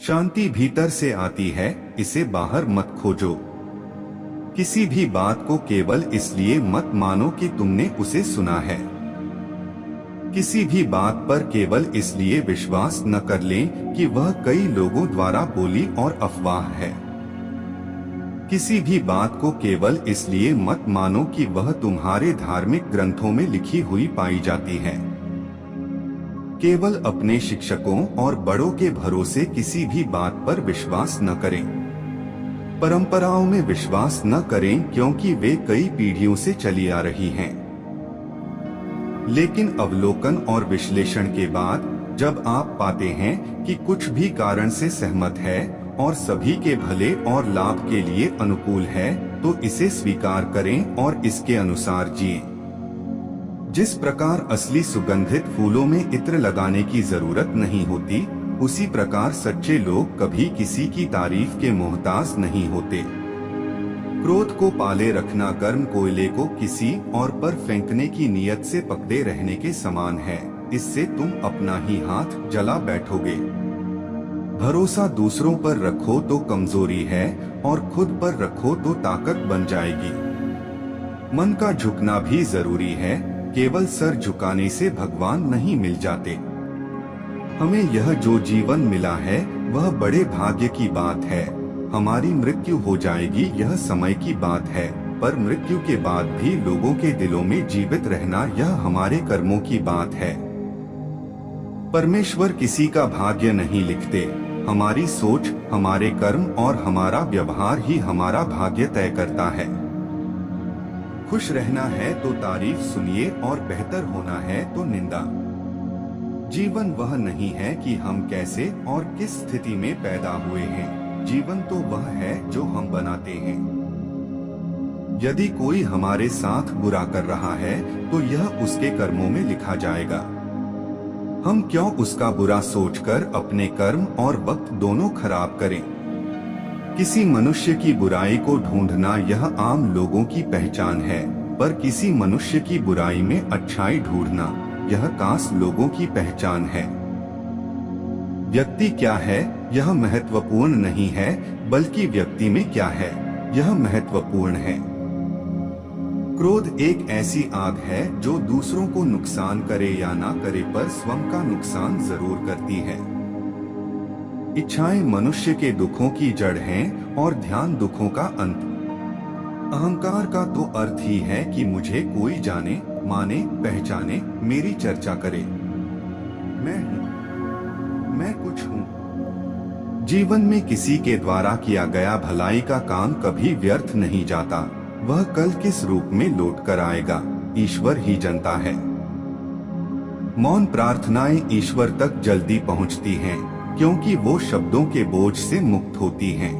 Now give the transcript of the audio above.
शांति भीतर से आती है, इसे बाहर मत खोजो। किसी भी बात को केवल इसलिए मत मानो कि तुमने उसे सुना है। किसी भी बात पर केवल इसलिए विश्वास न कर लें कि वह कई लोगों द्वारा बोली और अफवाह है। किसी भी बात को केवल इसलिए मत मानो कि वह तुम्हारे धार्मिक ग्रंथों में लिखी हुई पाई जाती है। केवल अपने शिक्षकों और बड़ों के भरोसे किसी भी बात पर विश्वास न करें। परंपराओं में विश्वास न करें क्योंकि वे कई पीढ़ियों से चली आ रही हैं। लेकिन अवलोकन और विश्लेषण के बाद जब आप पाते हैं कि कुछ भी कारण से सहमत है और सभी के भले और लाभ के लिए अनुकूल है, तो इसे स्वीकार करें और इसके अनुसार जिएं। जिस प्रकार असली सुगंधित फूलों में इत्र लगाने की जरूरत नहीं होती, उसी प्रकार सच्चे लोग कभी किसी की तारीफ के मोहताज नहीं होते। क्रोध को पाले रखना गर्म कोयले को किसी और पर फेंकने की नियत से पकड़े रहने के समान है। इससे तुम अपना ही हाथ जला बैठोगे। भरोसा दूसरों पर रखो तो कमजोरी है और खुद पर रखो तो ताकत बन जाएगी। मन का झुकना भी जरूरी है, केवल सर झुकाने से भगवान नहीं मिल जाते। हमें यह जो जीवन मिला है वह बड़े भाग्य की बात है। हमारी मृत्यु हो जाएगी, यह समय की बात है, पर मृत्यु के बाद भी लोगों के दिलों में जीवित रहना यह हमारे कर्मों की बात है। परमेश्वर किसी का भाग्य नहीं लिखते। हमारी सोच, हमारे कर्म और हमारा व्यवहार ही हमारा भाग्य तय करता है। खुश रहना है तो तारीफ सुनिए और बेहतर होना है तो निंदा। जीवन वह नहीं है कि हम कैसे और किस स्थिति में पैदा हुए हैं। जीवन तो वह है जो हम बनाते हैं। यदि कोई हमारे साथ बुरा कर रहा है तो यह उसके कर्मों में लिखा जाएगा। हम क्यों उसका बुरा सोचकर अपने कर्म और वक्त दोनों खराब करें। किसी मनुष्य की बुराई को ढूंढना यह आम लोगों की पहचान है, पर किसी मनुष्य की बुराई में अच्छाई ढूंढना यह खास लोगों की पहचान है। व्यक्ति क्या है यह महत्वपूर्ण नहीं है, बल्कि व्यक्ति में क्या है यह महत्वपूर्ण है। क्रोध एक ऐसी आग है जो दूसरों को नुकसान करे या ना करे पर स्वयं का नुकसान जरूर करती है। इच्छाएं मनुष्य के दुखों की जड़ हैं और ध्यान दुखों का अंत। अहंकार का तो अर्थ ही है कि मुझे कोई जाने, माने, पहचाने, मेरी चर्चा करे। मैं हूँ, मैं कुछ हूँ। जीवन में किसी के द्वारा किया गया भलाई का काम कभी व्यर्थ नहीं जाता। वह कल किस रूप में लौट कर आएगा, ईश्वर ही जानता है। मौन प्रार्थनाएं ईश्वर तक जल्दी पहुँचती हैं, क्योंकि वो शब्दों के बोझ से मुक्त होती हैं।